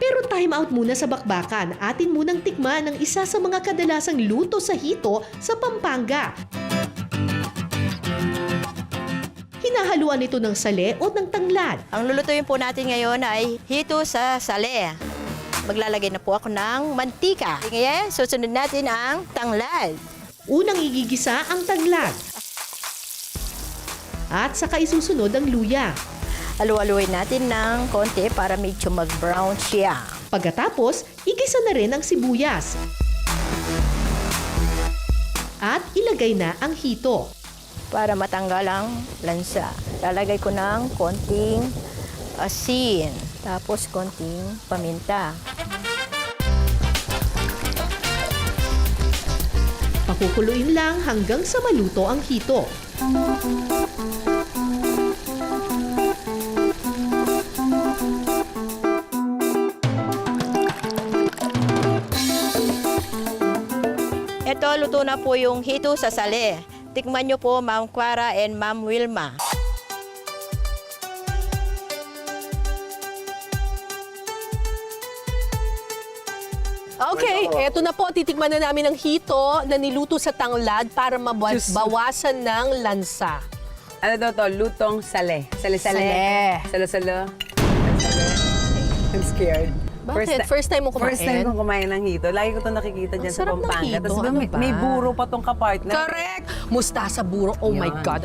Pero time out muna sa bakbakan. Atin munang tikman ang isa sa mga kadalasang luto sa hito sa Pampanga. Hinahaluan ito ng sale o ng tanglad. Ang lulutuin po natin ngayon ay hito sa sale. Maglalagay na po ako ng mantika. Ngayon, susunod natin ang tanglad. Unang igigisa ang tanglad. At saka isusunod ang luya. Halu-haluin natin ng konti para medyo mag-brown siya. Pagkatapos, igisa na rin ang sibuyas. At ilagay na ang hito. Para matanggal ang lansa. Lalagay ko ng konting asin. Tapos konting paminta. Pakukuluin lang hanggang sa maluto ang hito. Ito, luto na po yung hito sa sale. Tikman nyo po, Ma'am Clara and Ma'am Wilma. Okay, eto na po. Titikman na namin ang hito na niluto sa tanglad para mabawasan ng lansa. Ano daw to? Lutong sale. Sale-sale. Sale. Salo-salo. I'm scared. Bakit? First time mo kumain? First time kong kumain ng hito. Lagi ko ito nakikita dyan sa sarap ng Pampanga. hito. Tapos Ano may ba? buro pa tong kapartner. Correct! Mustasa buro. Oh my Yan. God.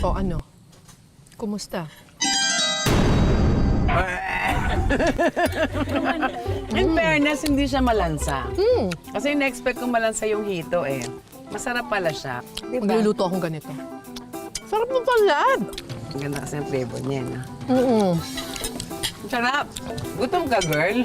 O ano? Kumusta? In fairness, hindi siya malansa. Kasi in-expect ko malansa yung hito eh. Masarap pala siya. Diba? Magluluto akong ganito. Sarap ng tanglad! Ang ganda kasi ang flavor niya, no? Mm-mm. Sarap! Gutom ka, girl?